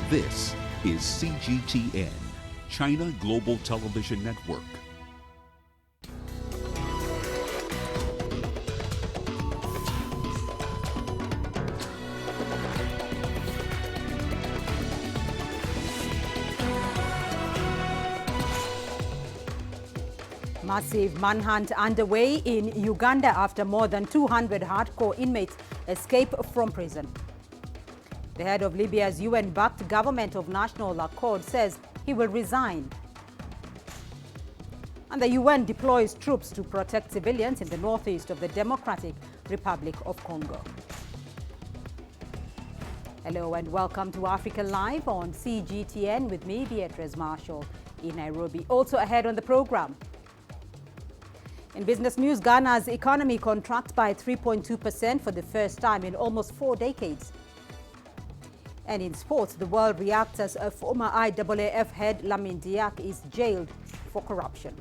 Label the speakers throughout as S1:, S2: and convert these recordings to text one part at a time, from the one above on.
S1: This is CGTN, China Global Television Network.
S2: Massive manhunt underway in Uganda after more than 200 hardcore inmates escape from prison. The head of Libya's UN-backed Government of National Accord says he will resign. And the UN deploys troops to protect civilians in the northeast of the Democratic Republic of Congo. Hello and welcome to Africa Live on CGTN with me, Beatrice Marshall, in Nairobi. Also ahead on the program. In business news, Ghana's economy contracts by 3.2% for the first time in almost 4 decades. And in sports, the world reacts as a former IAAF head Lamin Diak is jailed for corruption.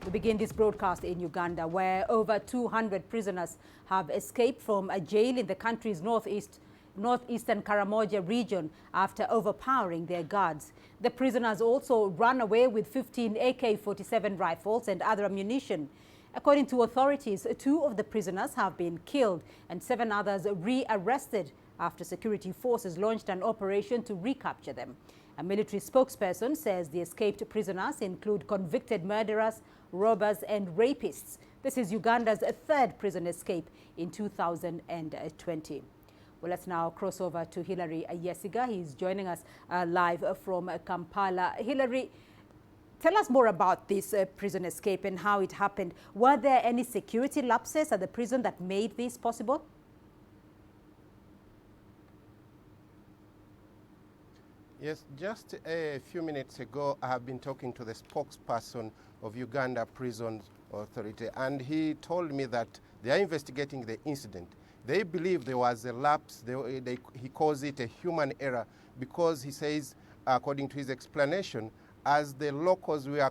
S2: We begin this broadcast in Uganda, where over 200 prisoners have escaped from a jail in the country's northeastern Karamoja region after overpowering their guards. The prisoners also ran away with 15 AK-47 rifles and other ammunition. According to authorities, 2 of the prisoners have been killed and 7 others re-arrested after security forces launched an operation to recapture them. A military spokesperson says the escaped prisoners include convicted murderers, robbers and rapists. This is Uganda's 3rd prison escape in 2020. Well, let's now cross over to Hilary Yesiga. He's joining us live from Kampala. Hilary, tell us more about this prison escape and how it happened. Were there any security lapses at the prison that made this possible?
S3: Yes, just a few minutes ago, I have been talking to the spokesperson of Uganda Prison Authority, and he told me that they are investigating the incident. They believe there was a lapse. He calls it a human error because he says, according to his explanation, as the locals were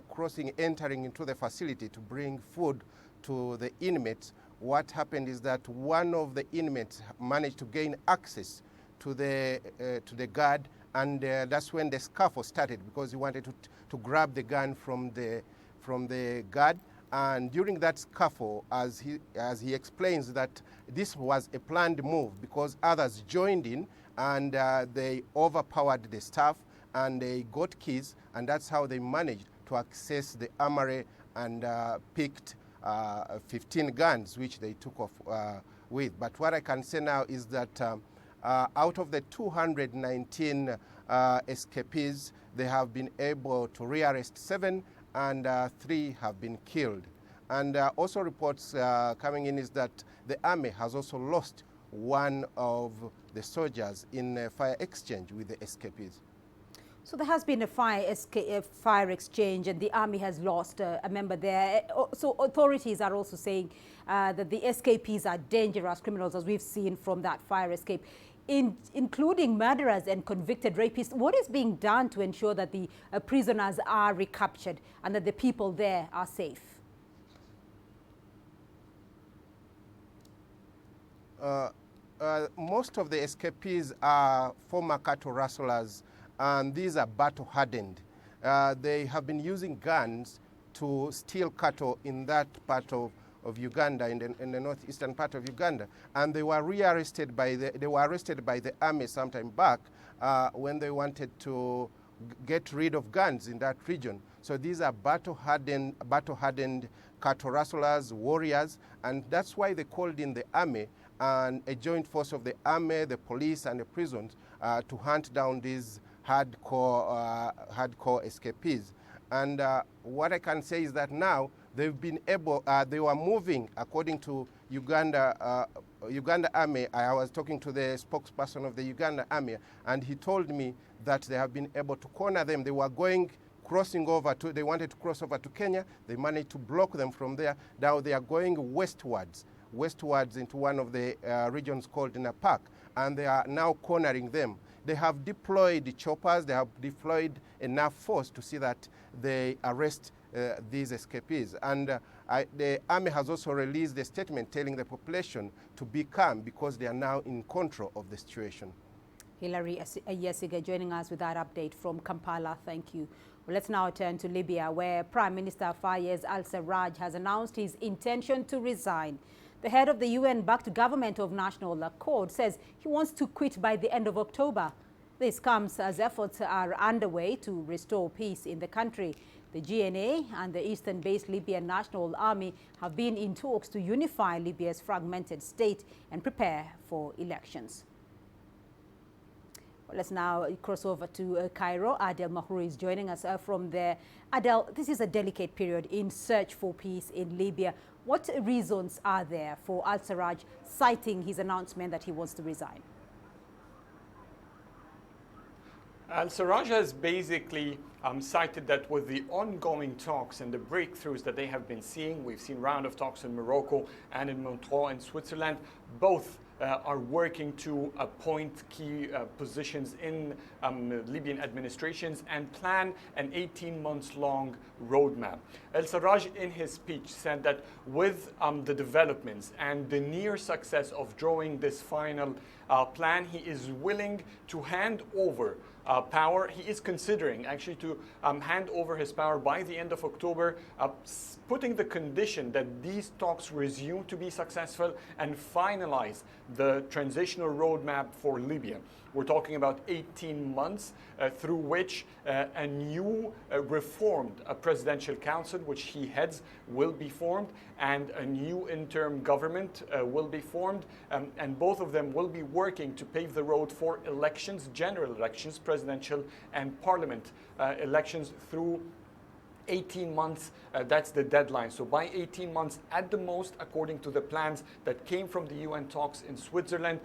S3: entering into the facility to bring food to the inmates, what happened is that one of the inmates managed to gain access to the guard, and that's when the scuffle started because he wanted to grab the gun from the guard. And during that scuffle, as he explains, that this was a planned move because others joined in and they overpowered the staff and they got keys, and that's how they managed to access the armory and picked 15 guns, which they took off with. But what I can say now is that out of the 219 escapees, they have been able to rearrest 7 and 3 have been killed. And also reports coming in is that the army has also lost one of the soldiers in a fire exchange with the escapees. So there has been a fire exchange and the army has lost a member there. So authorities are also saying that the escapees are dangerous criminals, as we've seen from that fire escape, including murderers and convicted rapists. What is being done to ensure that the prisoners are recaptured and that the people there are safe? Most of the escapees are former cattle rustlers, and these are battle-hardened. They have been using guns to steal cattle in that part of Uganda, in the northeastern part of Uganda, and they were arrested by the army sometime back when they wanted to get rid of guns in that region. So these are battle-hardened cattle rustlers, warriors, and that's why they called in the army and a joint force of the army, the police, and the prisons to hunt down these hardcore escapees. And what I can say is that now they've been able, they were moving according to Uganda Army. I was talking to the spokesperson of the Uganda Army, and he told me that they have been able to corner them. They were they wanted to cross over to Kenya. They managed to block them from there. Now they are going westwards into one of the regions called Napak, and they are now cornering them. They have deployed choppers, they have deployed enough force to see that they arrest these escapees. And the army has also released a statement telling the population to be calm because they are now in control of the situation.
S2: Hilary Yesiga joining us with that update from Kampala. Thank you. Well, let's now turn to Libya, where Prime Minister Fayez al-Sarraj has announced his intention to resign. The head of the UN-backed government of national accord says he wants to quit by the end of October. This comes as efforts are underway to restore peace in the country. The GNA and the eastern-based Libyan National Army have been in talks to unify Libya's fragmented state and prepare for elections. Well, let's now cross over to Cairo. Adel Mahrouri is joining us from there. Adel, this is a delicate period in search for peace in Libya. What reasons are there for al-Sarraj citing his announcement that he wants to resign?
S4: Al-Sarraj has basically cited that with the ongoing talks and the breakthroughs that they have been seeing, we've seen round of talks in Morocco and in Montreux in Switzerland, both are working to appoint key positions in Libyan administrations and plan an 18-month-long roadmap. Al-Sarraj, in his speech, said that with the developments and the near success of drawing this final plan, he is willing to hand over power. He is considering actually to hand over his power by the end of October, putting the condition that these talks resume to be successful and finalize the transitional roadmap for Libya. We're talking about 18 months through which a new reformed presidential council, which he heads, will be formed, and a new interim government will be formed, and both of them will be working to pave the road for elections, general elections, presidential and parliament elections through 18 months, that's the deadline. So by 18 months at the most, according to the plans that came from the UN talks in Switzerland,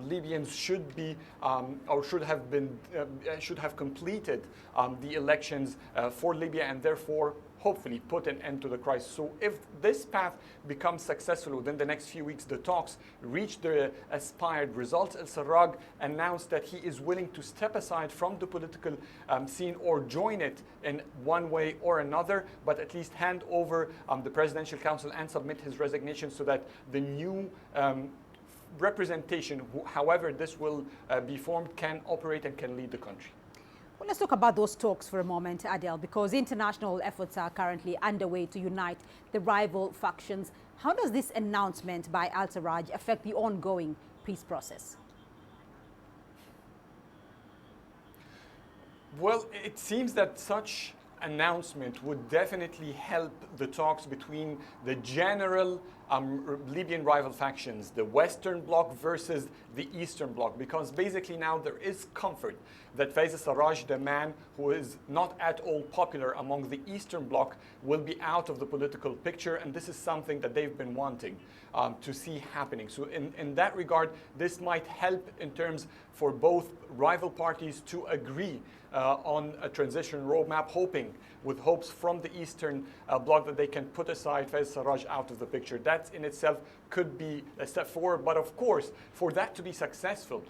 S4: Libyans should be or should have completed the elections for Libya, and therefore hopefully put an end to the crisis. So if this path becomes successful within the next few weeks, the talks reach the aspired results, al-Sarraj announced that he is willing to step aside from the political scene or join it in one way or another, but at least hand over the presidential council and submit his resignation so that the new representation, however this will be formed, can operate and can lead the country.
S2: Well, let's talk about those talks for a moment, Adel, because international efforts are currently underway to unite the rival factions. How does this announcement by al-Sarraj affect the ongoing peace process?
S4: Well, it seems that such announcement would definitely help the talks between the general Libyan rival factions, the Western Bloc versus the Eastern Bloc, because basically now there is comfort that Fayez al-Sarraj, the man who is not at all popular among the Eastern Bloc, will be out of the political picture, and this is something that they've been wanting to see happening. So in that regard, this might help in terms for both rival parties to agree on a transition roadmap, with hopes from the Eastern Bloc that they can put aside Fayez al-Sarraj out of the picture. That in itself could be a step forward, but of course, for that to be successful,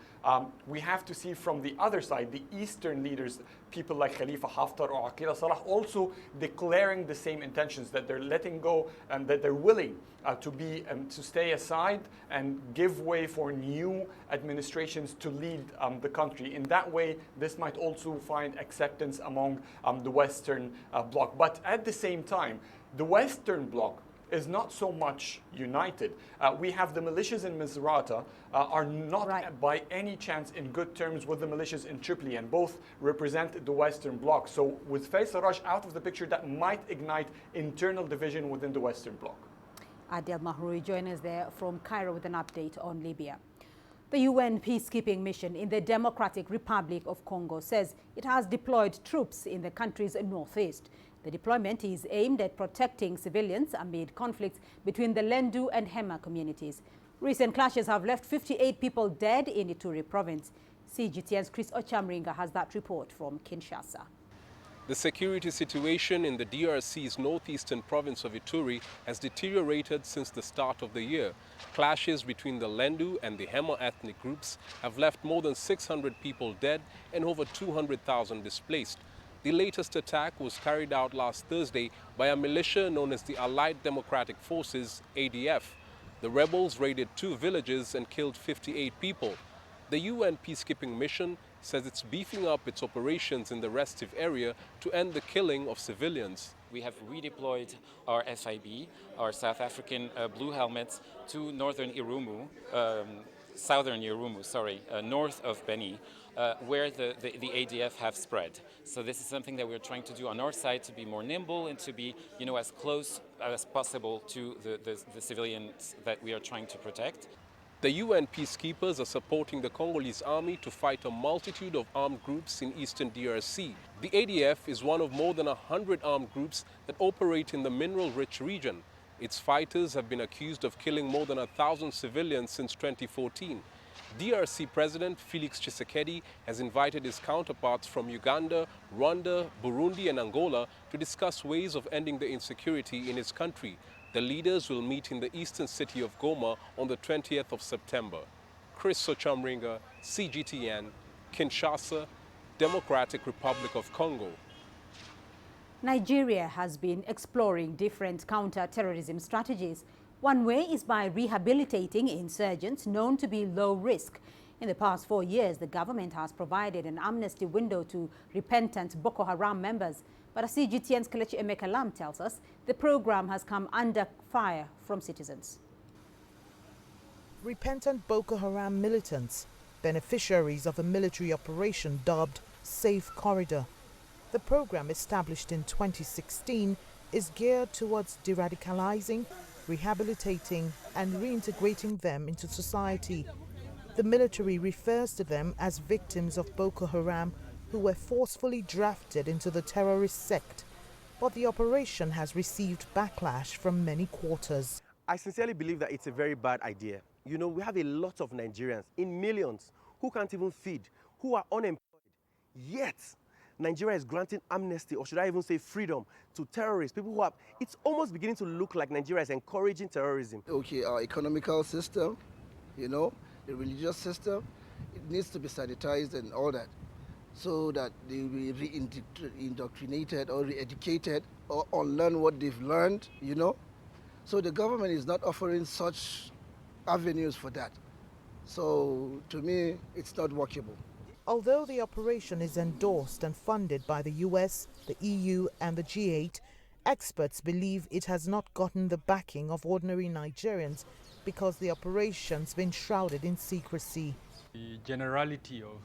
S4: we have to see from the other side, the Eastern leaders, people like Khalifa Haftar or Aqil Salah, also declaring the same intentions, that they're letting go and that they're willing to stay aside and give way for new administrations to lead the country. In that way, this might also find acceptance among the Western Bloc. But at the same time, the Western Bloc is not so much united. We have the militias in Misrata are not by any chance in good terms with the militias in Tripoli, and both represent the Western Bloc. So with Fayez al-Sarraj out of the picture, that might ignite internal division within the Western Bloc.
S2: Adel Mahrouri joins us there from Cairo with an update on Libya. The UN peacekeeping mission in the Democratic Republic of Congo says it has deployed troops in the country's northeast. The deployment is aimed at protecting civilians amid conflicts between the Lendu and Hema communities. Recent clashes have left 58 people dead in Ituri province. CGTN's Chris Ochamringa has that report from Kinshasa.
S5: The security situation in the DRC's northeastern province of Ituri has deteriorated since the start of the year. Clashes between the Lendu and the Hema ethnic groups have left more than 600 people dead and over 200,000 displaced. The latest attack was carried out last Thursday by a militia known as the Allied Democratic Forces, ADF. The rebels raided 2 villages and killed 58 people. The UN peacekeeping mission says it's beefing up its operations in the restive area to end the killing of civilians.
S6: We have redeployed our SIB, our South African Blue Helmets, to southern Irumu, north of Beni, where the ADF have spread. So this is something that we're trying to do on our side to be more nimble and to be, as close as possible to the civilians that we are trying to protect.
S5: The UN peacekeepers are supporting the Congolese army to fight a multitude of armed groups in eastern DRC. The ADF is one of more than 100 armed groups that operate in the mineral-rich region. Its fighters have been accused of killing more than 1,000 civilians since 2014. DRC President Felix Tshisekedi has invited his counterparts from Uganda, Rwanda, Burundi and Angola to discuss ways of ending the insecurity in his country. The leaders will meet in the eastern city of Goma on the 20th of September. Chris Sochamringa, CGTN, Kinshasa, Democratic Republic of Congo.
S2: Nigeria has been exploring different counter-terrorism strategies. One way is by rehabilitating insurgents known to be low risk. In the past 4 years, the government has provided an amnesty window to repentant Boko Haram members. But as CGTN's Kelechi Emekalam tells us, the program has come under fire from citizens.
S7: Repentant Boko Haram militants, beneficiaries of a military operation dubbed Safe Corridor. The program, established in 2016, is geared towards de-radicalizing, rehabilitating and reintegrating them into society. The military refers to them as victims of Boko Haram who were forcefully drafted into the terrorist sect, but the operation has received backlash from many quarters.
S8: I sincerely believe that it's a very bad idea. We have a lot of Nigerians in millions who can't even feed, who are unemployed. Yet, Nigeria is granting amnesty, or should I even say freedom, to terrorists, people who have, it's almost beginning to look like Nigeria is encouraging terrorism.
S9: Okay, our economical system, the religious system, it needs to be sanitized and all that, so that they will be re-indoctrinated or re-educated or unlearn what they've learned, So the government is not offering such avenues for that. So to me, it's not workable.
S7: Although the operation is endorsed and funded by the US, the EU and the G8, experts believe it has not gotten the backing of ordinary Nigerians because the operation's been shrouded in secrecy.
S10: The generality of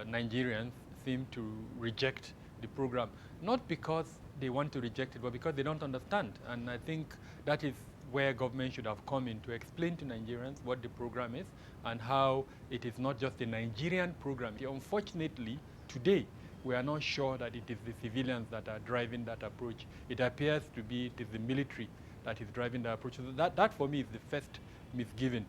S10: Nigerians seem to reject the program, not because they want to reject it, but because they don't understand. And I think that is where government should have come in to explain to Nigerians what the program is and how it is not just a Nigerian program. Unfortunately, today, we are not sure that it is the civilians that are driving that approach. It appears to be it is the military that is driving the approach. So that for me is the first misgiving.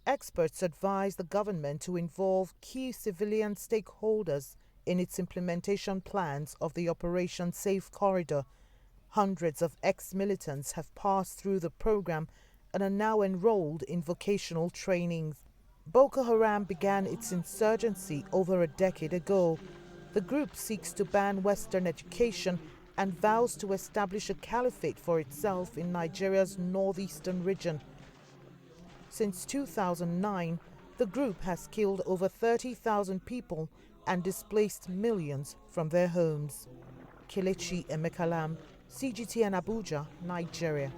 S7: Experts advise the government to involve key civilian stakeholders in its implementation plans of the Operation Safe Corridor. Hundreds of ex-militants have passed through the program and are now enrolled in vocational trainings. Boko Haram began its insurgency over a decade ago. The group seeks to ban Western education and vows to establish a caliphate for itself in Nigeria's northeastern region. Since 2009, the group has killed over 30,000 people and displaced millions from their homes. Kelechi Emekalam, CGTN Abuja, Nigeria.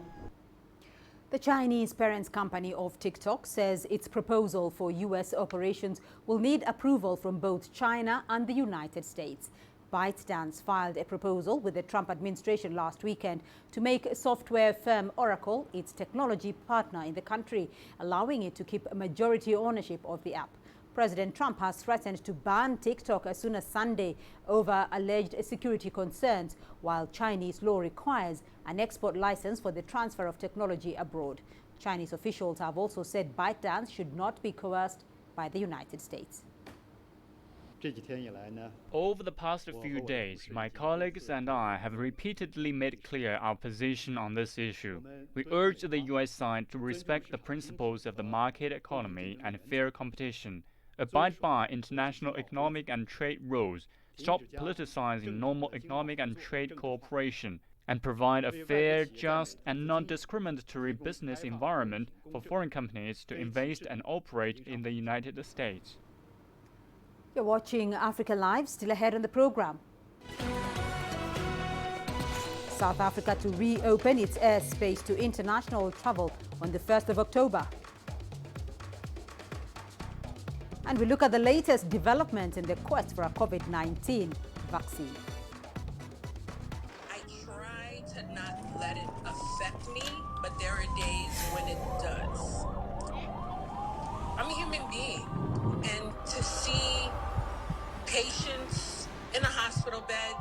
S2: The Chinese parent company of TikTok says its proposal for U.S. operations will need approval from both China and the United States. ByteDance filed a proposal with the Trump administration last weekend to make software firm Oracle its technology partner in the country, allowing it to keep majority ownership of the app. President Trump has threatened to ban TikTok as soon as Sunday over alleged security concerns, while Chinese law requires an export license for the transfer of technology abroad. Chinese officials have also said ByteDance should not be coerced by the United States.
S11: Over the past few days, my colleagues and I have repeatedly made clear our position on this issue. We urge the U.S. side to respect the principles of the market economy and fair competition, abide by international economic and trade rules, stop politicizing normal economic and trade cooperation, and provide a fair, just, and non-discriminatory business environment for foreign companies to invest and operate in the United States.
S2: You're watching Africa Live, still ahead on the program. South Africa to reopen its airspace to international travel on the 1st of October. And we look at the latest development in the quest for a COVID-19 vaccine.
S12: I try to not let it affect me, but there are days when it does. I'm a human being, and to see patients in a hospital bed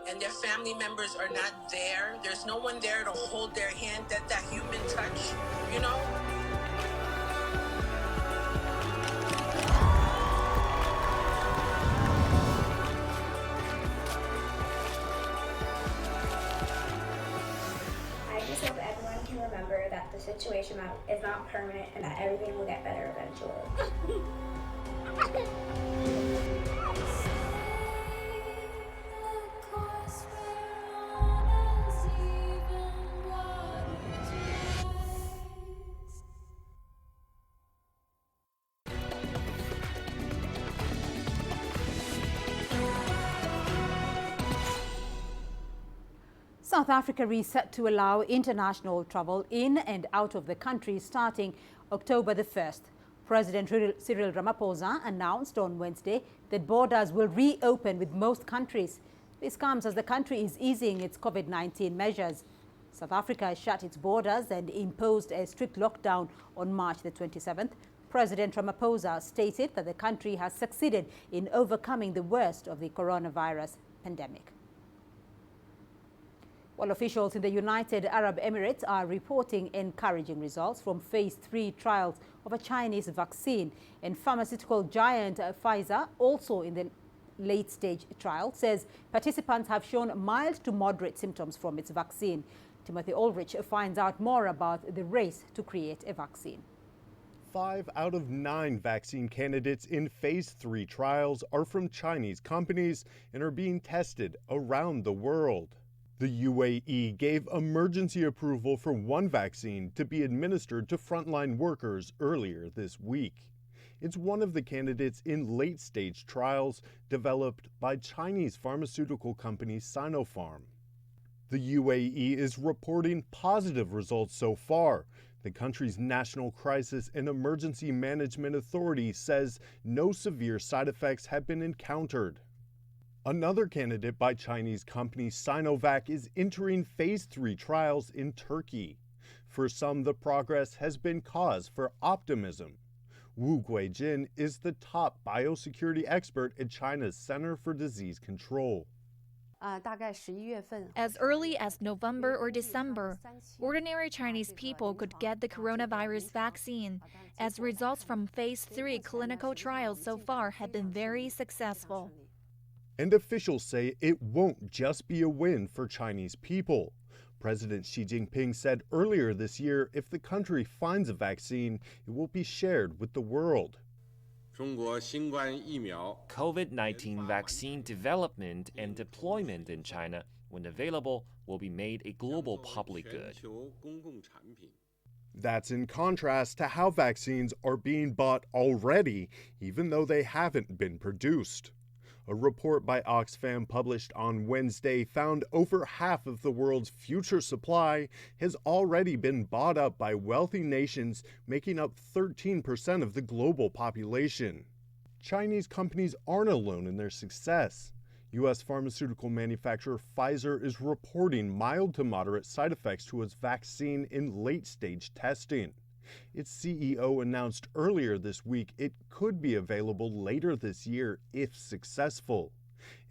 S12: and their family members are not there, there's no one there to hold their hand, that human touch, you know?
S13: I just hope everyone can remember that the situation is not permanent and that everything will get better eventually.
S2: South Africa is set to allow international travel in and out of the country starting October the 1st. President Cyril Ramaphosa announced on Wednesday that borders will reopen with most countries. This comes as the country is easing its COVID-19 measures. South Africa shut its borders and imposed a strict lockdown on March the 27th. President Ramaphosa stated that the country has succeeded in overcoming the worst of the coronavirus pandemic. Well, officials in the United Arab Emirates are reporting encouraging results from phase 3 trials of a Chinese vaccine. And pharmaceutical giant Pfizer, also in the late-stage trial, says participants have shown mild to moderate symptoms from its vaccine. Timothy Ulrich finds out more about the race to create a vaccine.
S14: 5 out of 9 vaccine candidates in phase 3 trials are from Chinese companies and are being tested around the world. The UAE gave emergency approval for one vaccine to be administered to frontline workers earlier this week. It's one of the candidates in late-stage trials developed by Chinese pharmaceutical company Sinopharm. The UAE is reporting positive results so far. The country's National Crisis and Emergency Management Authority says no severe side effects have been encountered. Another candidate by Chinese company Sinovac is entering phase 3 trials in Turkey. For some, the progress has been cause for optimism. Wu Guijin is the top biosecurity expert at China's Center for Disease Control.
S15: As early as November or December, ordinary Chinese people could get the coronavirus vaccine, as results from phase 3 clinical trials so far have been very successful.
S14: And officials say it won't just be a win for Chinese people. President Xi Jinping said earlier this year if the country finds a vaccine, it will be shared with the world.
S16: COVID-19 vaccine development and deployment in China, when available, will be made a global public good.
S14: That's in contrast to how vaccines are being bought already, even though they haven't been produced. A report by Oxfam published on Wednesday found over half of the world's future supply has already been bought up by wealthy nations, making up 13% of the global population. Chinese companies aren't alone in their success. U.S. pharmaceutical manufacturer Pfizer is reporting mild to moderate side effects to its vaccine in late-stage testing. Its CEO announced earlier this week it could be available later this year if successful.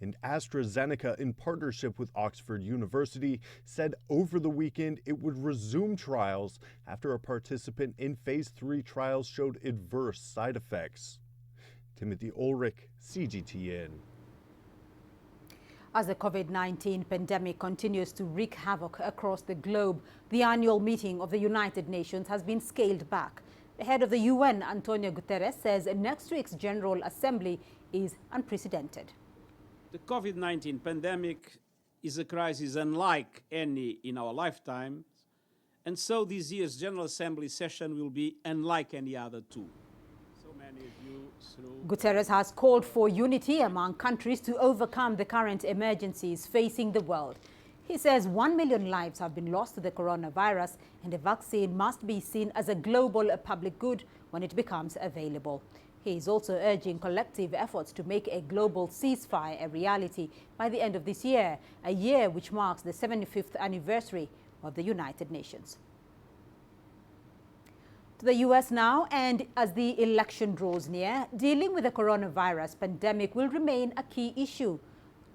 S14: And AstraZeneca, in partnership with Oxford University, said over the weekend it would resume trials after a participant in phase 3 trials showed adverse side effects. Timothy Ulrich, CGTN.
S2: As the COVID-19 pandemic continues to wreak havoc across the globe, the annual meeting of the United Nations has been scaled back. The head of the UN, Antonio Guterres, says next week's General Assembly is unprecedented.
S17: The COVID-19 pandemic is a crisis unlike any in our lifetime, and so this year's General Assembly session will be unlike any other too.
S2: Guterres has called for unity among countries to overcome the current emergencies facing the world. He says 1 million lives have been lost to the coronavirus, and a vaccine must be seen as a global public good when it becomes available. He is also urging collective efforts to make a global ceasefire a reality by the end of this year, a year which marks the 75th anniversary of the United Nations. To the U.S. now, and as the election draws near, dealing with the coronavirus pandemic will remain a key issue.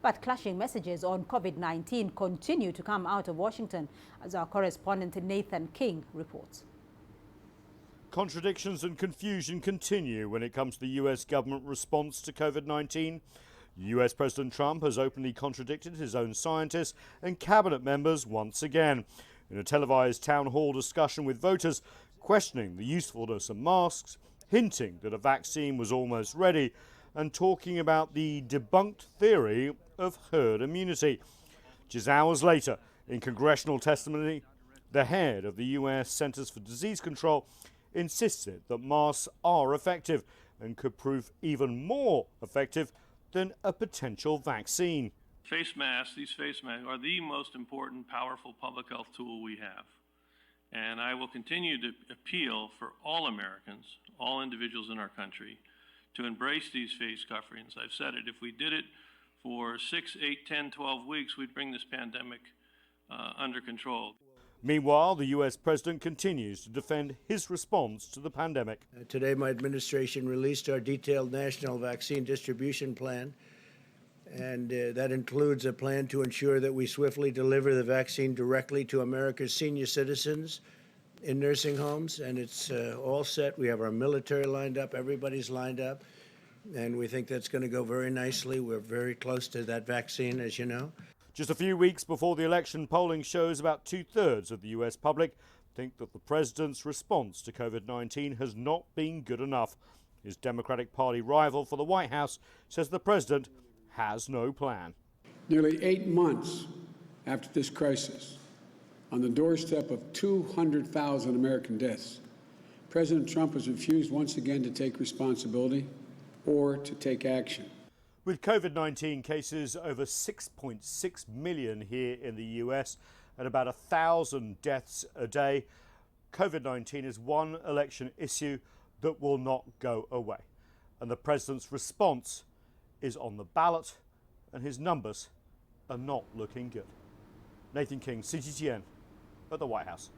S2: But clashing messages on COVID-19 continue to come out of Washington, as our correspondent Nathan King reports.
S18: Contradictions and confusion continue when it comes to the U.S. government response to COVID-19. U.S. President Trump has openly contradicted his own scientists and cabinet members once again. In a televised town hall discussion with voters, questioning the usefulness of masks, hinting that a vaccine was almost ready, and talking about the debunked theory of herd immunity. Just hours later, in congressional testimony, the head of the U.S. Centers for Disease Control insisted that masks are effective and could prove even more effective than a potential vaccine.
S19: Face masks, these face masks, are the most important, powerful public health tool we have. And I will continue to appeal for all Americans, all individuals in our country, to embrace these face coverings. I've said it, if we did it for 6, 8, 10, 12 weeks, we'd bring this pandemic under control.
S18: Meanwhile, the U.S. president continues to defend his response to the pandemic.
S20: Today, my administration released our detailed national vaccine distribution plan, and that includes a plan to ensure that we swiftly deliver the vaccine directly to America's senior citizens in nursing homes, and it's all set. We have our military lined up, everybody's lined up, and we think that's going to go very nicely. We're very close to that vaccine, as you know.
S18: Just a few weeks before the election, polling shows about 2/3 of the U.S. public think that the president's response to COVID-19 has not been good enough. His Democratic Party rival for the White House says the president has no plan.
S21: Nearly 8 months after this crisis, on the doorstep of 200,000 American deaths, President Trump has refused once again to take responsibility or to take action.
S18: With COVID-19 cases over 6.6 million here in the US and about 1,000 deaths a day, COVID-19 is one election issue that will not go away. And the president's response is on the ballot, and his numbers are not looking good. Nathan King, CGTN, at the White House.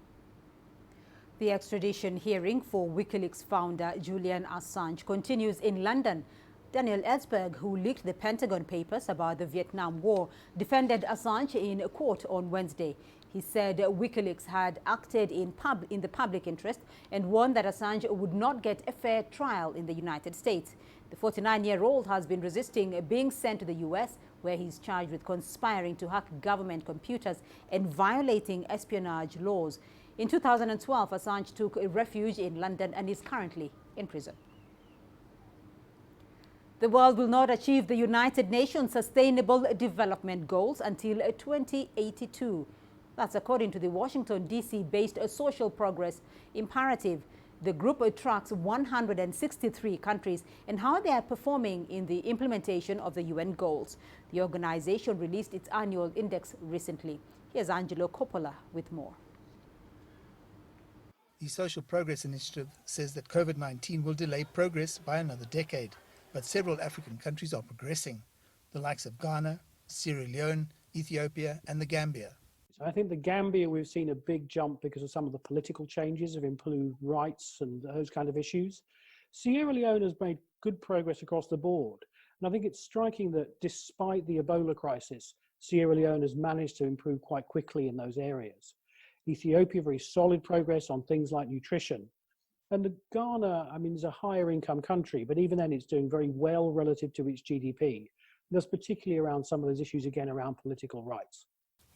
S2: The extradition hearing for WikiLeaks founder Julian Assange continues in London. Daniel Ellsberg, who leaked the Pentagon Papers about the Vietnam War, defended Assange in court on Wednesday. He said WikiLeaks had acted in the public interest and warned that Assange would not get a fair trial in the United States. The 49-year-old has been resisting being sent to the U.S., where he's charged with conspiring to hack government computers and violating espionage laws. In 2012, Assange took refuge in London and is currently in prison. The world will not achieve the United Nations Sustainable Development Goals until 2082. That's according to the Washington, D.C.-based Social Progress Imperative. The group tracks 163 countries and how they are performing in the implementation of the UN goals. The organization released its annual index recently. Here's Angelo Coppola with more.
S22: The Social Progress Initiative says that COVID-19 will delay progress by another decade. But several African countries are progressing, the likes of Ghana, Sierra Leone, Ethiopia and the Gambia.
S23: I think the Gambia, we've seen a big jump because of some of the political changes of improved rights and those kind of issues. Sierra Leone has made good progress across the board. And I think it's striking that despite the Ebola crisis, Sierra Leone has managed to improve quite quickly in those areas. Ethiopia, very solid progress on things like nutrition. And Ghana, I mean, is a higher income country, but even then it's doing very well relative to its GDP. And that's particularly around some of those issues, again, around political rights.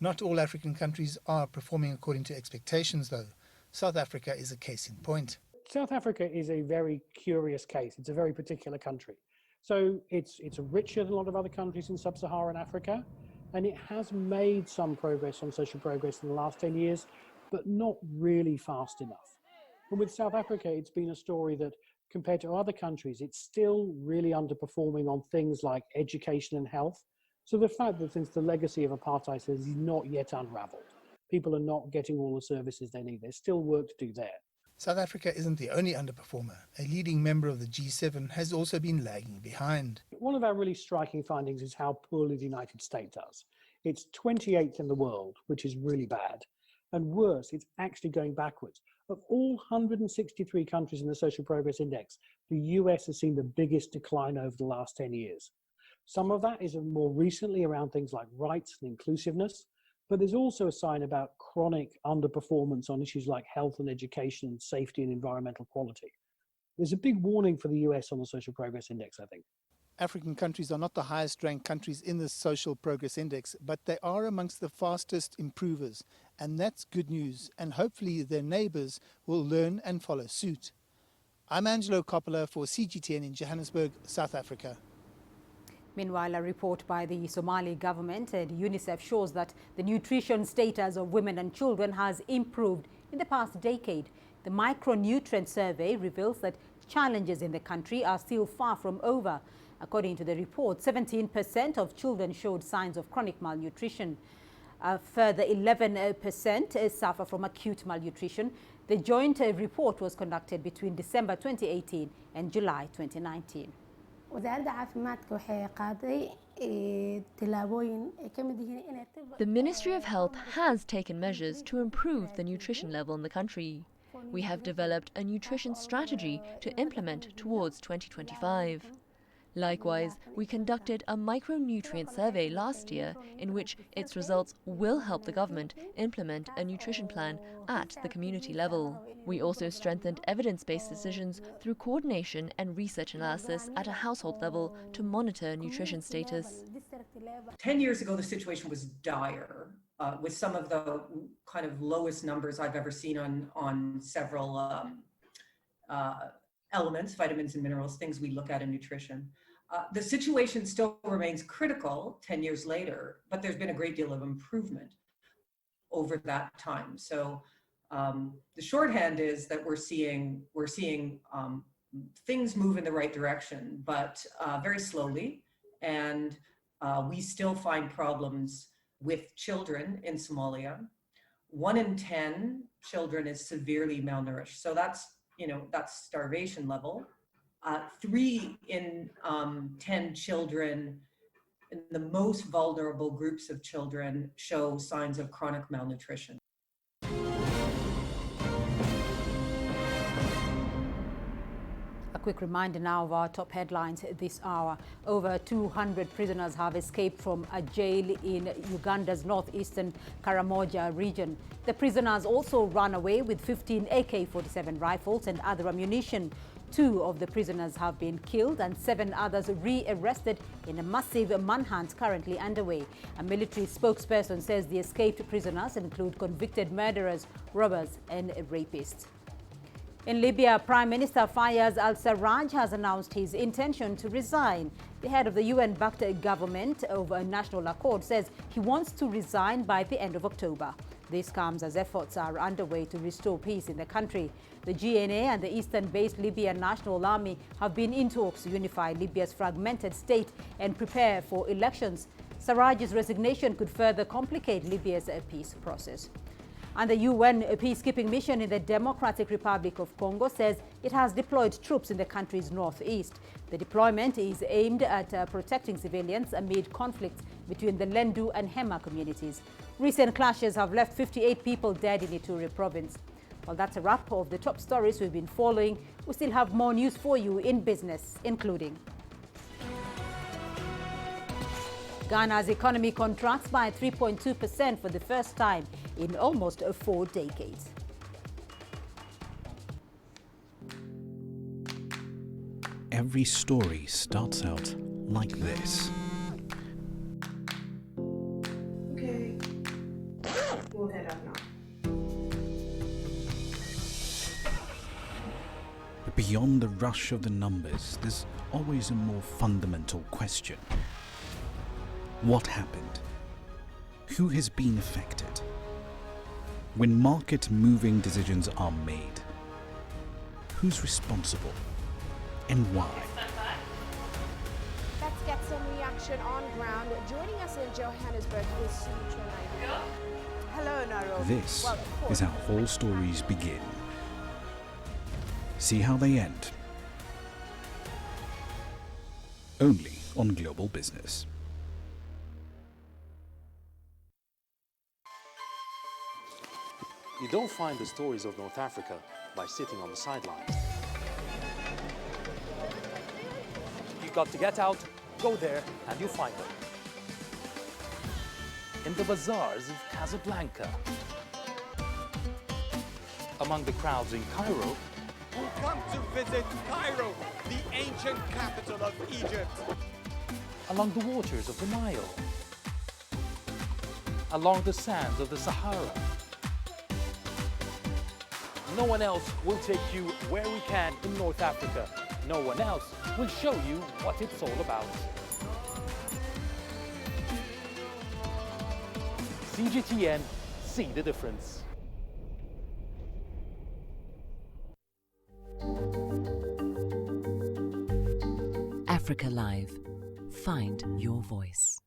S22: Not all African countries are performing according to expectations, though. South Africa is a case in point.
S23: South Africa is a very curious case. It's a very particular country. So it's richer than a lot of other countries in sub-Saharan Africa, and it has made some progress on social progress in the last 10 years, but not really fast enough. And with South Africa, it's been a story that compared to other countries, it's still really underperforming on things like education and health. So the fact that since the legacy of apartheid is not yet unraveled, people are not getting all the services they need. There's still work to do there.
S22: South Africa isn't the only underperformer. A leading member of the G7 has also been lagging behind.
S23: One of our really striking findings is how poorly the United States does. It's 28th in the world, which is really bad. And worse, it's actually going backwards. Of all 163 countries in the Social Progress Index, the US has seen the biggest decline over the last 10 years. Some of that is more recently around things like rights and inclusiveness, but there's also a sign about chronic underperformance on issues like health and education, safety and environmental quality. There's a big warning for the US on the Social Progress Index, I think.
S22: African countries are not the highest ranked countries in the Social Progress Index, but they are amongst the fastest improvers. And that's good news. And hopefully their neighbours will learn and follow suit. I'm Angelo Coppola for CGTN in Johannesburg, South Africa.
S2: Meanwhile, a report by the Somali government and UNICEF shows that the nutrition status of women and children has improved in the past decade. The micronutrient survey reveals that challenges in the country are still far from over. According to the report, 17% of children showed signs of chronic malnutrition. A further 11% suffer from acute malnutrition. The joint report was conducted between December 2018 and July 2019.
S1: The Ministry of Health has taken measures to improve the nutrition level in the country. We have developed a nutrition strategy to implement towards 2025. Likewise, we conducted a micronutrient survey last year in which its results will help the government implement a nutrition plan at the community level. We also strengthened evidence-based decisions through coordination and research analysis at a household level to monitor nutrition status.
S3: 10 years ago, the situation was dire, with some of the kind of lowest numbers I've ever seen on several elements, vitamins and minerals, things we look at in nutrition. The situation still remains critical 10 years later, but there's been a great deal of improvement over that time. So the shorthand is that we're seeing things move in the right direction, but very slowly. And we still find problems with children in Somalia. 1 in 10 children is severely malnourished. So that's starvation level. 3 in 10 children in the most vulnerable groups of children show signs of chronic malnutrition.
S2: A quick reminder now of our top headlines this hour. Over 200 prisoners have escaped from a jail in Uganda's northeastern Karamoja region. The prisoners also ran away with 15 AK-47 rifles and other ammunition. 2 of the prisoners have been killed and 7 others re-arrested in a massive manhunt currently underway. A military spokesperson says the escaped prisoners include convicted murderers, robbers and rapists. In Libya, Prime Minister Fayez al-Sarraj has announced his intention to resign. The head of the UN-backed government of a national accord says he wants to resign by the end of October. This comes as efforts are underway to restore peace in the country. The GNA and the eastern-based Libyan National Army have been in talks to unify Libya's fragmented state and prepare for elections. Sarraj's resignation could further complicate Libya's peace process. And the UN peacekeeping mission in the Democratic Republic of Congo says it has deployed troops in the country's northeast. The deployment is aimed at protecting civilians amid conflicts between the Lendu and Hema communities. Recent clashes have left 58 people dead in Ituri province. Well, that's a wrap of the top stories we've been following. We still have more news for you in business, including Ghana's economy contracts by 3.2% for the first time in almost 4 decades.
S4: Every story starts out like this.
S24: Okay, we'll head up now.
S4: But beyond the rush of the numbers, there's always a more fundamental question. What happened? Who has been affected? When market-moving decisions are made, who's responsible? and why.
S5: Let's get some reaction on ground. Joining us in Johannesburg is Sutra Nairobi. Hello, Nairobi.
S4: This is how all stories begin. See how they end. Only on Global Business.
S6: You don't find the stories of North Africa by sitting on the sidelines. You've got to get out, go there, and you'll find them. In the bazaars of Casablanca, among the crowds in Cairo,
S8: who come to visit Cairo, the ancient capital of Egypt.
S6: Along the waters of the Nile, along the sands of the Sahara. No one else will take you where we can in North Africa. No one else will show you what it's all about. CGTN, see the difference.
S9: Africa Live. Find your voice.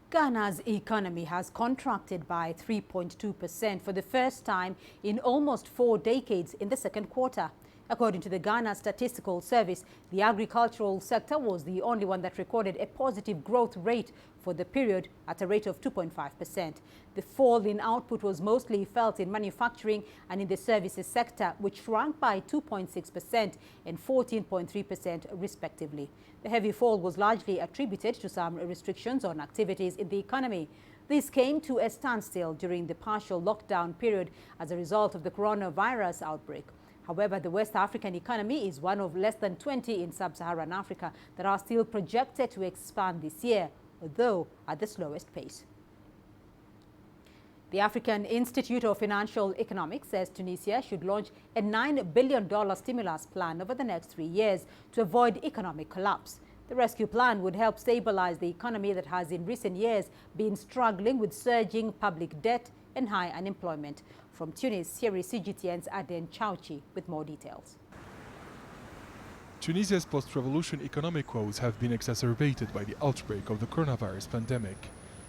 S2: Ghana's economy has contracted by 3.2% for the first time in almost 4 decades in the second quarter. According to the Ghana Statistical Service, the agricultural sector was the only one that recorded a positive growth rate for the period at a rate of 2.5%. The fall in output was mostly felt in manufacturing and in the services sector, which shrank by 2.6% and 14.3% respectively. The heavy fall was largely attributed to some restrictions on activities in the economy. This came to a standstill during the partial lockdown period as a result of the coronavirus outbreak. However, the West African economy is one of less than 20 in sub-Saharan Africa that are still projected to expand this year, although at the slowest pace. The African Institute of Financial Economics says Tunisia should launch a $9 billion stimulus plan over the next 3 years to avoid economic collapse. The rescue plan would help stabilize the economy that has in recent years been struggling with surging public debt and high unemployment. From Tunis, here is CGTN's Aden Chauchi with more details.
S25: Tunisia's post-revolution economic woes have been exacerbated by the outbreak of the coronavirus pandemic.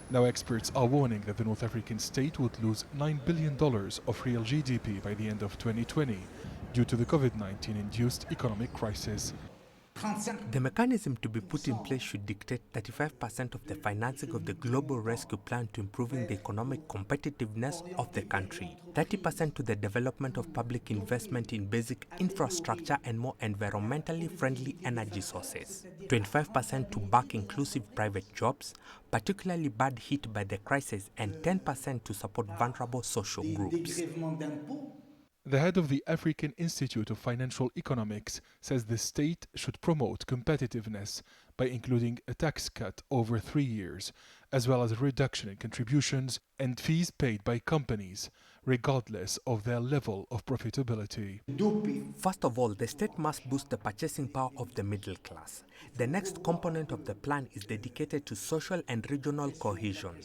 S25: Now experts are warning that the North African state would lose $9 billion of real GDP by the end of 2020 due to the COVID-19-induced economic crisis.
S26: The mechanism to be put in place should dictate 35% of the financing of the global rescue plan to improving the economic competitiveness of the country, 30% to the development of public investment in basic infrastructure and more environmentally friendly energy sources, 25% to back inclusive private jobs, particularly bad hit by the crisis, and 10% to support vulnerable social groups.
S25: The head of the African Institute of Financial Economics says the state should promote competitiveness by including a tax cut over 3 years, as well as a reduction in contributions and fees paid by companies, regardless of their level of profitability.
S26: First of all, the state must boost the purchasing power of the middle class. The next component of the plan is dedicated to social and regional cohesion.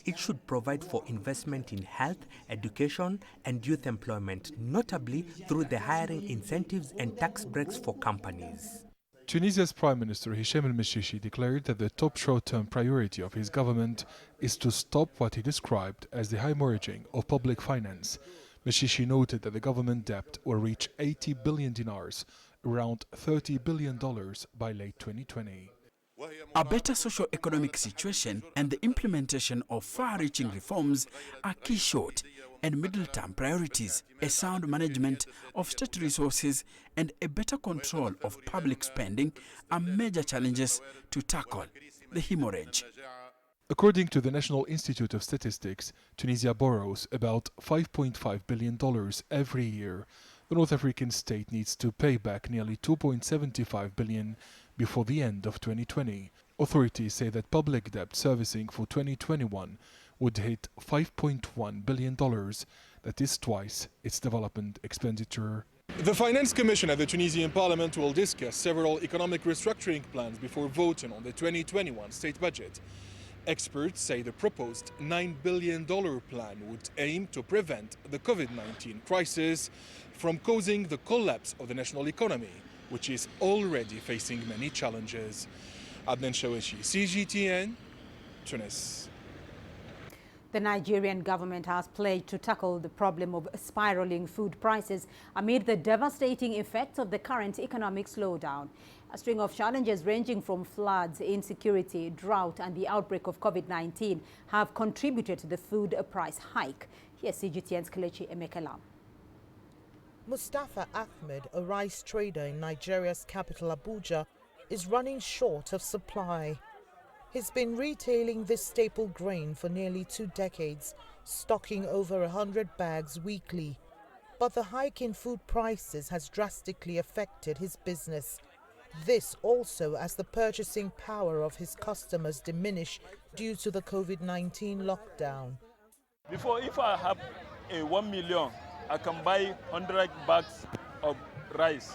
S26: It should provide for investment in health, education, and youth employment, notably through the hiring incentives and tax breaks for companies.
S25: Tunisia's Prime Minister Hichem el-Meshishi declared that the top short-term priority of his government is to stop what he described as the hemorrhaging of public finance. Meshishi noted that the government debt will reach 80 billion dinars, around $30 billion by late 2020.
S27: A better socio-economic situation and the implementation of far-reaching reforms are key short and middle-term priorities. A sound management of state resources and a better control of public spending are major challenges to tackle the hemorrhage.
S25: According to the National Institute of Statistics, Tunisia borrows about $5.5 billion every year. The North African state needs to pay back nearly $2.75 billion before the end of 2020. Authorities say that public debt servicing for 2021 would hit $5.1 billion. That is twice its development expenditure. The Finance Commission at the Tunisian Parliament will discuss several economic restructuring plans before voting on the 2021 state budget. Experts say the proposed $9 billion plan would aim to prevent the COVID-19 crisis from causing the collapse of the national economy, which is already facing many challenges. Adnan Shawishi, CGTN, Tunis.
S2: The Nigerian government has pledged to tackle the problem of spiraling food prices amid the devastating effects of the current economic slowdown. A string of challenges ranging from floods, insecurity, drought and the outbreak of COVID-19 have contributed to the food price hike. Here's CGTN's Kelechi Emekela.
S7: Mustafa Ahmed, a rice trader in Nigeria's capital Abuja, is running short of supply. He's been retailing this staple grain for nearly 2 decades, stocking over 100 bags weekly. But the hike in food prices has drastically affected his business. This also as the purchasing power of his customers diminish due to the COVID-19 lockdown.
S10: Before, if I have a 1 million, I can buy 100 bags of rice.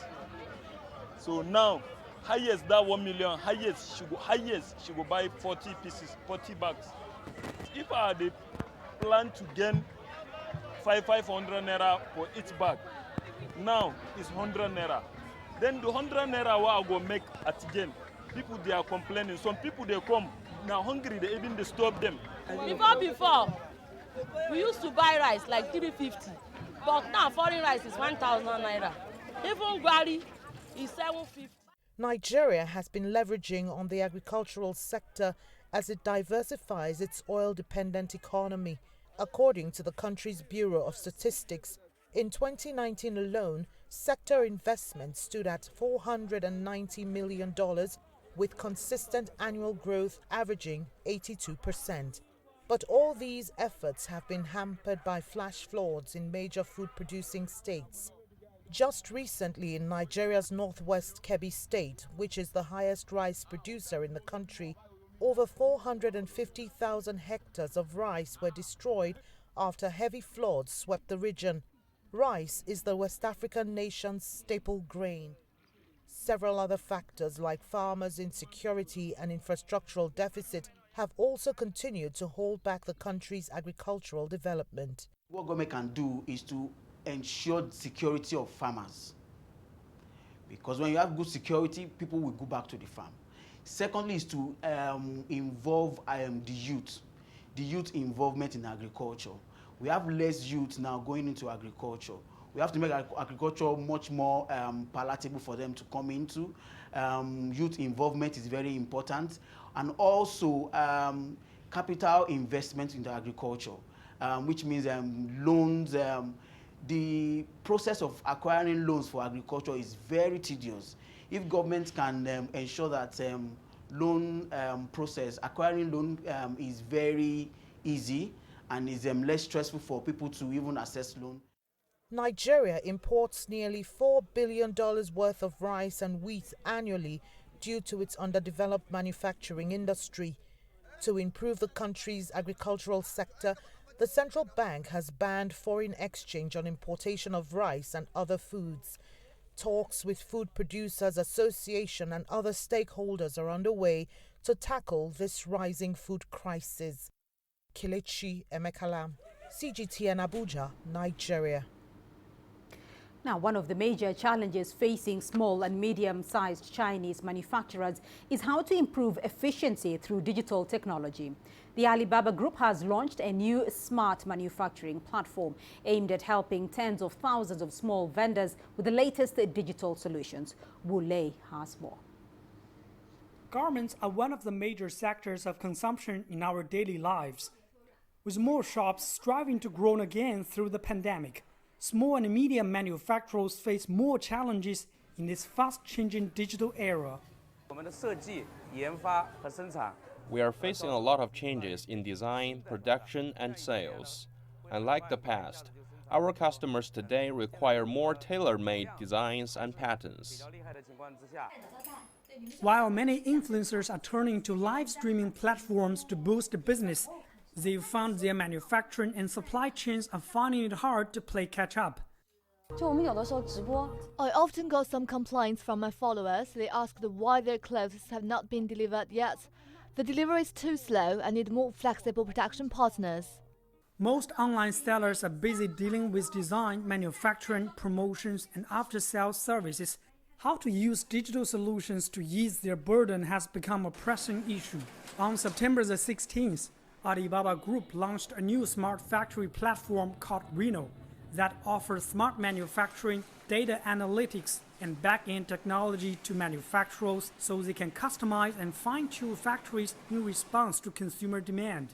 S10: So now, highest that 1 million, highest she will buy 40 pieces, 40 bags. If I had a plan to gain 500 naira for each bag, now it's 100 naira. Then the 100 naira what I go make at again. People they are complaining. Some people they come now hungry. They even disturb them.
S11: Before, we used to buy rice like 350, but now foreign rice is 1,000 naira. Even Gwari is 750.
S7: Nigeria has been leveraging on the agricultural sector as it diversifies its oil-dependent economy. According to the country's Bureau of Statistics, in 2019 alone, sector investment stood at $490 million, with consistent annual growth averaging 82%. But all these efforts have been hampered by flash floods in major food-producing states. Just recently in Nigeria's northwest Kebbi state, which is the highest rice producer in the country, over 450,000 hectares of rice were destroyed after heavy floods swept the region. Rice is the West African nation's staple grain. Several other factors like farmers' insecurity and infrastructural deficit have also continued to hold back the country's agricultural development.
S12: What government can do is to ensure the security of farmers. Because when you have good security, people will go back to the farm. Secondly is to involve the youth involvement in agriculture. We have less youth now going into agriculture. We have to make agriculture much more palatable for them to come into. Youth involvement is very important. And also capital investment into agriculture, which means loans. The process of acquiring loans for agriculture is very tedious. If government can ensure that acquiring loan is very easy and is less stressful for people to even access loan.
S7: Nigeria imports nearly $4 billion worth of rice and wheat annually due to its underdeveloped manufacturing industry. To improve the country's agricultural sector, the central bank has banned foreign exchange on importation of rice and other foods. Talks with Food Producers Association and other stakeholders are underway to tackle this rising food crisis. Kelechi Emekala, CGTN Abuja, Nigeria.
S2: Now, one of the major challenges facing small and medium-sized Chinese manufacturers is how to improve efficiency through digital technology. The Alibaba Group has launched a new smart manufacturing platform aimed at helping tens of thousands of small vendors with the latest digital solutions. Wu Lei has more.
S13: Garments are one of the major sectors of consumption in our daily lives. With more shops striving to grow again through the pandemic, small and medium manufacturers face more challenges in this fast-changing digital era.
S15: We are facing a lot of changes in design, production, and sales. Unlike the past, our customers today require more tailor-made designs and patterns.
S13: While many influencers are turning to live streaming platforms to boost business, they've found their manufacturing and supply chains are finding it hard to play catch-up.
S16: I often got some complaints from my followers. They asked why their clothes have not been delivered yet.
S14: The delivery is too slow and need more flexible production partners.
S13: Most online sellers are busy dealing with design, manufacturing, promotions, and after-sales services. How to use digital solutions to ease their burden has become a pressing issue. On September the 16th, Alibaba Group launched a new smart factory platform called Reno that offers smart manufacturing, data analytics, and back-end technology to manufacturers so they can customize and fine-tune factories in response to consumer demand.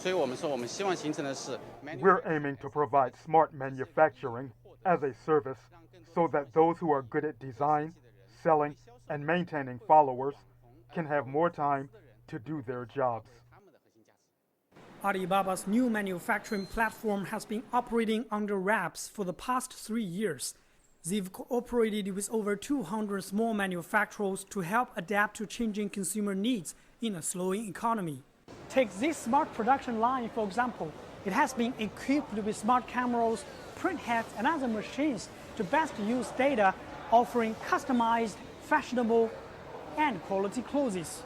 S16: We're aiming to provide smart manufacturing as a service so that those who are good at design, selling, and maintaining followers can have more time to do their jobs.
S13: Alibaba's new manufacturing platform has been operating under wraps for the past 3 years. They've cooperated with over 200 small manufacturers to help adapt to changing consumer needs in a slowing economy. Take this smart production line, for example. It has been equipped with smart cameras, print heads, and other machines to best use data, offering customized, fashionable, and quality clothes.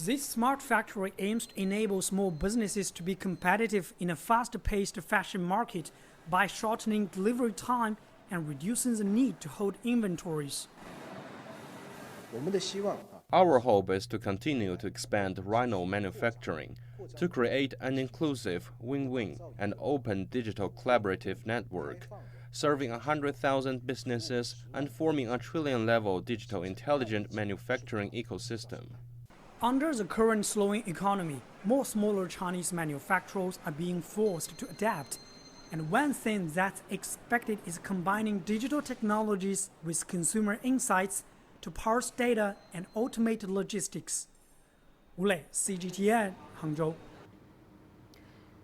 S13: This smart factory aims to enable small businesses to be competitive in a fast-paced fashion market by shortening delivery time and reducing the need to hold inventories.
S15: Our hope is to continue to expand Rhino manufacturing, to create an inclusive, win-win, and open digital collaborative network, serving 100,000 businesses and forming a trillion-level digital intelligent manufacturing ecosystem.
S13: Under the current slowing economy, more smaller Chinese manufacturers are being forced to adapt. And one thing that's expected is combining digital technologies with consumer insights to parse data and automate logistics. Wu Lei, CGTN, Hangzhou.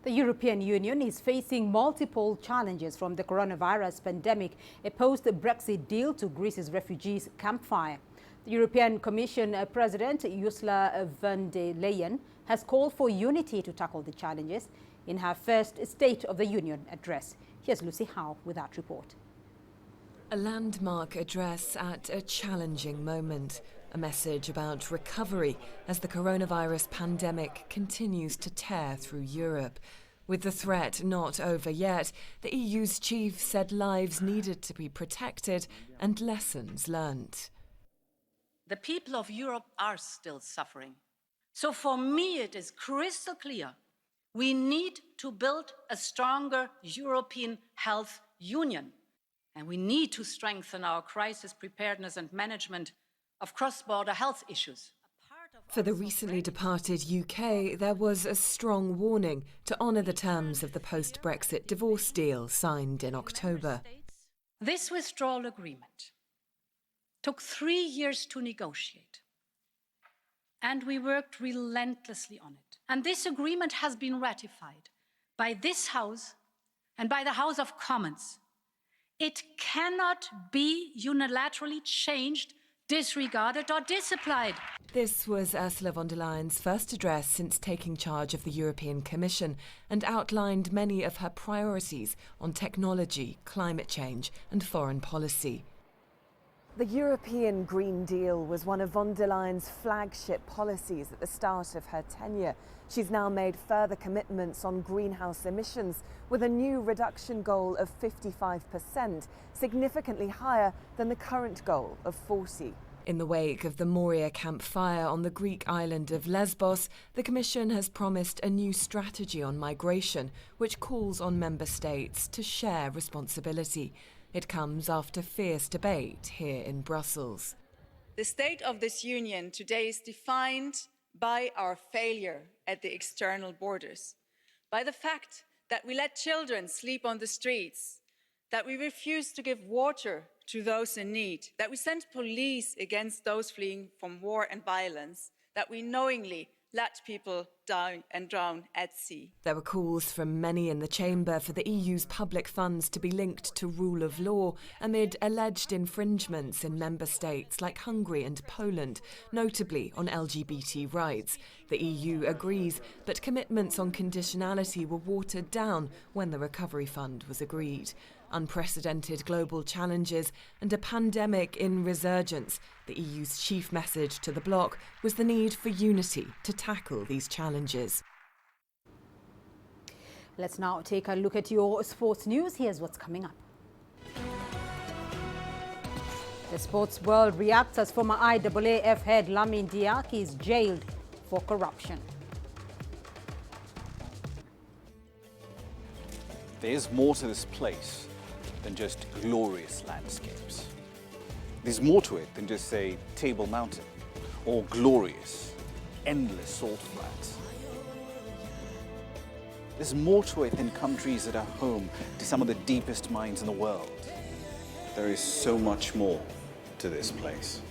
S2: The European Union is facing multiple challenges from the coronavirus pandemic, a post-Brexit deal to Greece's refugees campfire. The European Commission President Ursula von der Leyen has called for unity to tackle the challenges in her first State of the Union address. Here's Lucy Howe with that report.
S1: A landmark address at a challenging moment. A message about recovery as the coronavirus pandemic continues to tear through Europe. With the threat not over yet, the EU's chief said lives needed to be protected and lessons learnt.
S17: The people of Europe are still suffering. So for me, it is crystal clear. We need to build a stronger European health union. And we need to strengthen our crisis preparedness and management of cross-border health issues.
S1: For the recently departed UK, there was a strong warning to honour the terms of the post-Brexit divorce deal signed in October.
S17: This withdrawal agreement took 3 years to negotiate, and we worked relentlessly on it. And this agreement has been ratified by this House and by the House of Commons. It cannot be unilaterally changed, disregarded or disapplied.
S1: This was Ursula von der Leyen's first address since taking charge of the European Commission and outlined many of her priorities on technology, climate change and foreign policy.
S18: The European Green Deal was one of von der Leyen's flagship policies at the start of her tenure. She's now made further commitments on greenhouse emissions with a new reduction goal of 55%, significantly higher than the current goal of 40%.
S1: In the wake of the Moria campfire on the Greek island of Lesbos, the Commission has promised a new strategy on migration, which calls on member states to share responsibility. It comes after fierce debate here in Brussels.
S19: The state of this union today is defined by our failure at the external borders, by the fact that we let children sleep on the streets, that we refuse to give water to those in need, that we send police against those fleeing from war and violence, that we knowingly let people die and drown at sea.
S1: There were calls from many in the chamber for the EU's public funds to be linked to rule of law amid alleged infringements in member states like Hungary and Poland, notably on LGBT rights. The EU agrees, but commitments on conditionality were watered down when the recovery fund was agreed.
S18: Unprecedented global challenges and a pandemic in resurgence, the EU's chief message to the bloc was the need for unity to tackle these challenges.
S2: Let's now take a look at your sports news. Here's what's coming up. The sports world reacts as former IAAF head Lamin Diak is jailed for corruption.
S3: There's more to this place than just glorious landscapes. There's more to it than just, say, Table Mountain or glorious, endless salt flats. There's more to it than countries that are home to some of the deepest mines in the world. There is so much more to this place,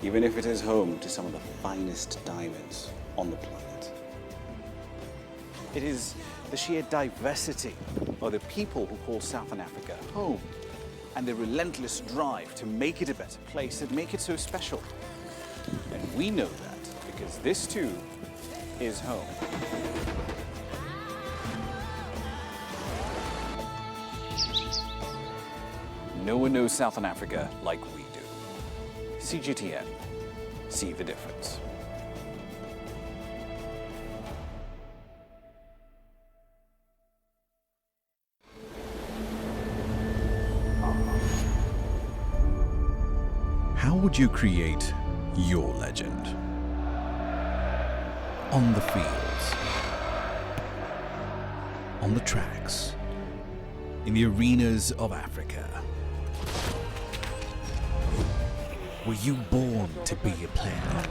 S3: even if it is home to some of the finest diamonds on the planet. It is the sheer diversity of the people who call Southern Africa home and the relentless drive to make it a better place that make it so special. And we know that because this too is home. No one knows Southern Africa like we do. CGTN, see the difference.
S4: How would you create your legend? On the fields, on the tracks, in the arenas of Africa. Were you born to be a player?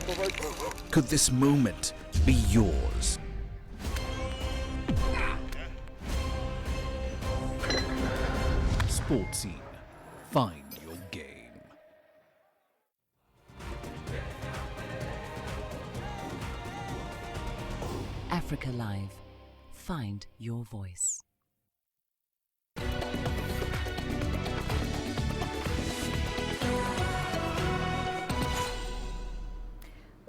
S4: Could this moment be yours? Sports Scene. Find your game.
S9: Africa Live. Find your voice.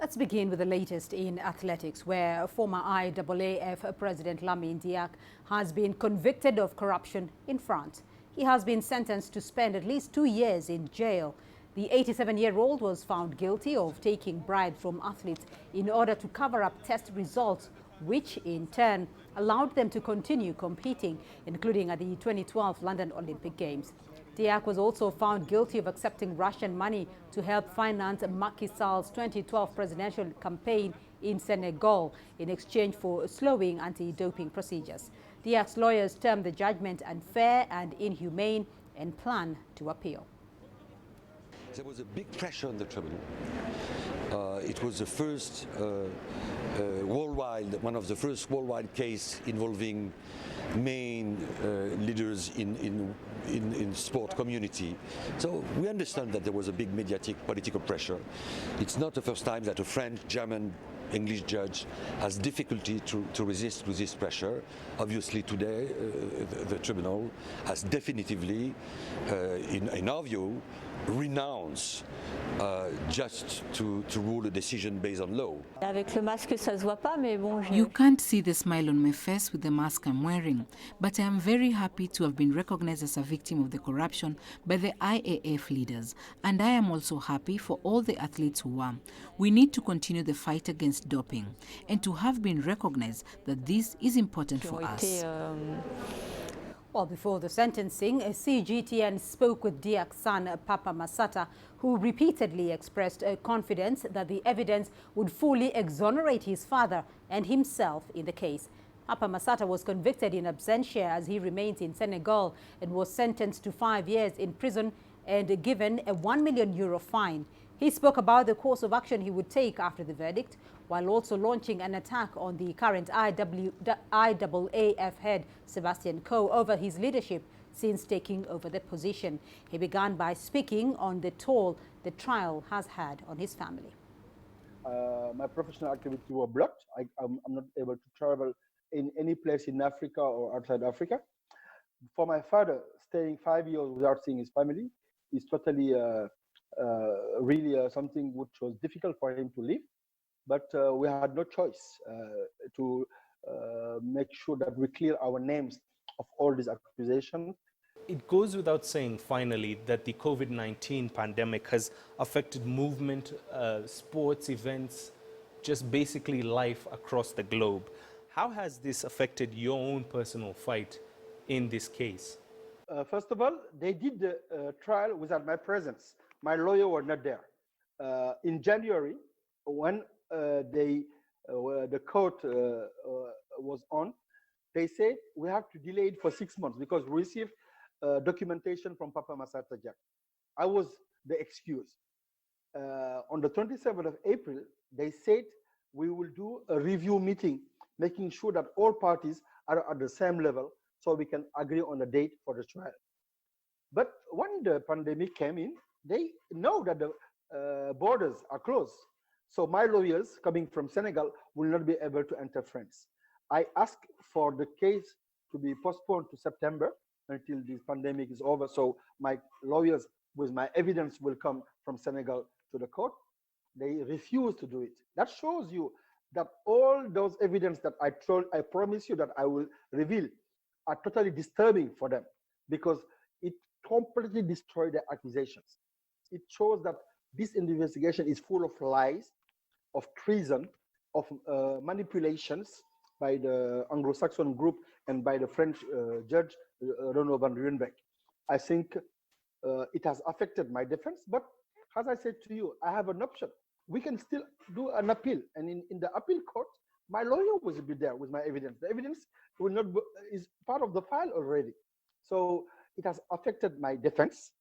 S2: Let's begin with the latest in athletics, where former IAAF President Lamin Diak has been convicted of corruption in France. He has been sentenced to spend at least 2 years in jail. The 87-year-old was found guilty of taking bribes from athletes in order to cover up test results, which in turn allowed them to continue competing, including at the 2012 London Olympic Games. Diak was also found guilty of accepting Russian money to help finance Macky Sall's 2012 presidential campaign in Senegal in exchange for slowing anti-doping procedures. Diak's lawyers termed the judgment unfair and inhumane and plan to appeal.
S5: There was a big pressure on the tribunal. It was the first one of the first worldwide case involving main leaders in sport community. So we understand that there was a big mediatic political pressure. It's not the first time that a French, German, English judge has difficulty to resist with this pressure. Obviously today the tribunal has definitively, in our view, renounced just to rule a decision based on law.
S20: You can't see the smile on my face with the mask I'm wearing, but I am very happy to have been recognized as a victim of the corruption by the IAAF leaders, and I am also happy for all the athletes who were. We need to continue the fight against doping, and to have been recognized that this is important for us.
S2: Well, before the sentencing, CGTN spoke with Diak's son, Papa Massata, who repeatedly expressed confidence that the evidence would fully exonerate his father and himself in the case. Papa Massata was convicted in absentia as he remains in Senegal and was sentenced to 5 years in prison and given a €1 million fine. He spoke about the course of action he would take after the verdict, while also launching an attack on the current IAAF head, Sebastian Coe, over his leadership since taking over the position. He began by speaking on the toll the trial has had on his family.
S21: My professional activity were blocked. I'm not able to travel in any place in Africa or outside Africa. For my father, staying 5 years without seeing his family is totally really something which was difficult for him to live. But we had no choice to make sure that we clear our names of all these accusations.
S6: it goes without saying, finally, that the COVID-19 pandemic has affected movement, sports events, just basically life across the globe. How has this affected your own personal fight in this case?
S21: First of all, they did the trial without my presence. My lawyer was not there. In January, when the court was on, they said we have to delay it for 6 months because we received documentation from Papa Massata Jack. I was the excuse. On the 27th of April, they said we will do a review meeting, making sure that all parties are at the same level so we can agree on a date for the trial. But when the pandemic came in, they know that the borders are closed. So my lawyers coming from Senegal will not be able to enter France. I asked for the case to be postponed to September until this pandemic is over. So my lawyers with my evidence will come from Senegal to the court. They refuse to do it. That shows you that all those evidence that I promise you that I will reveal are totally disturbing for them because it completely destroyed their accusations. It shows that this investigation is full of lies, of treason, of manipulations by the Anglo-Saxon group and by the French judge, Renaud van Ruyenbeek. I think it has affected my defense, but as I said to you, I have an option. We can still do an appeal, and in the appeal court, my lawyer will be there with my evidence. The evidence will not is part of the file already. So it has affected my defense.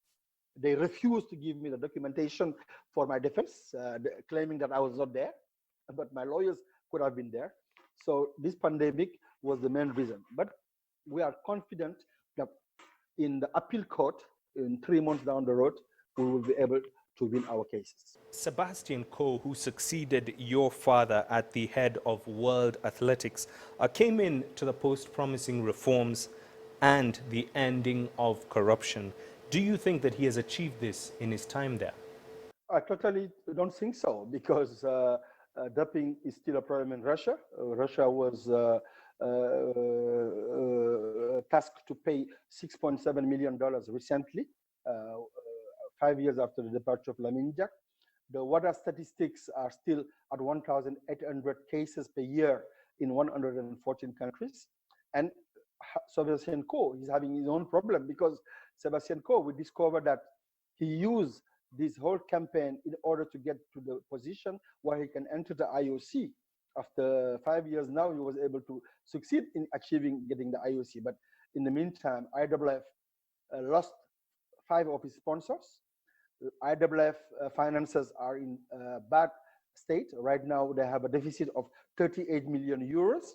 S21: They refused to give me the documentation for my defense, claiming that I was not there, but my lawyers could have been there. So this pandemic was the main reason. But we are confident that in the appeal court, in 3 months down the road, we will be able to win our cases.
S6: Sebastian Coe, who succeeded your father at the head of World Athletics, came in to the post promising reforms and the ending of corruption. Do you think that he has achieved this in his time there?
S21: I totally don't think so, because doping is still a problem in Russia. Russia was tasked to pay $6.7 million recently, 5 years after the departure of Lamine Diack. The WADA statistics are still at 1,800 cases per year in 114 countries. And Sebastian Coe is having his own problem, because Sebastian Coe, we discovered that he used this whole campaign in order to get to the position where he can enter the IOC. After 5 years now, he was able to succeed in getting the IOC. But in the meantime, IAAF lost 5 of his sponsors. IAAF finances are in a bad state. Right now, they have a deficit of 38 million euros.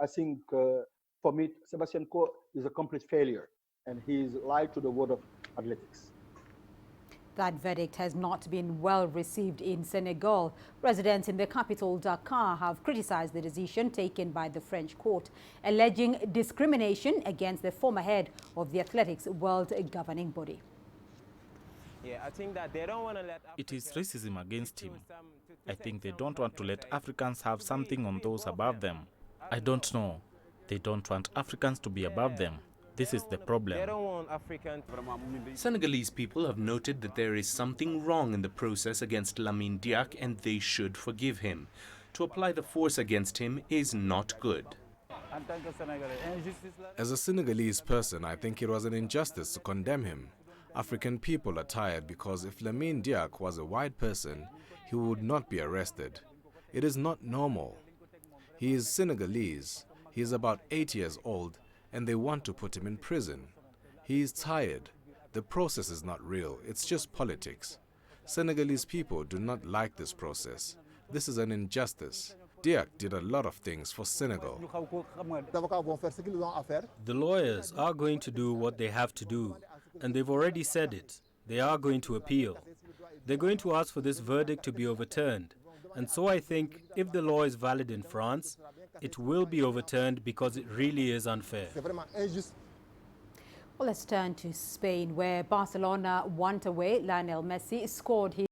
S21: I think for me, Sebastian Coe is a complete failure, and he's lied to the world of athletics.
S2: That verdict has not been well received in Senegal. Residents in the capital, Dakar, have criticized the decision taken by the French court, alleging discrimination against the former head of the athletics world governing body.
S8: Yeah, I think that they don't want to let it is racism against him. I think they don't want to let Africans have something on those above them. I don't know. They don't want Africans to be above them. This is the problem.
S22: They don't want Africans. Senegalese people have noted that there is something wrong in the process against Lamine Diack, and they should forgive him. To apply the force against him is not good.
S23: As a Senegalese person, I think it was an injustice to condemn him. African people are tired because if Lamine Diack was a white person, he would not be arrested. It is not normal. He is Senegalese. He is about 8 years old, and they want to put him in prison. He is tired. The process is not real. It's just politics. Senegalese people do not like this process. This is an injustice. Diack did a lot of things for Senegal.
S8: The lawyers are going to do what they have to do, and they've already said it. They are going to appeal. They're going to ask for this verdict to be overturned. And so I think if the law is valid in France, it will be overturned because it really is unfair.
S2: Well, let's turn to Spain, where Barcelona won away. Lionel Messi scored his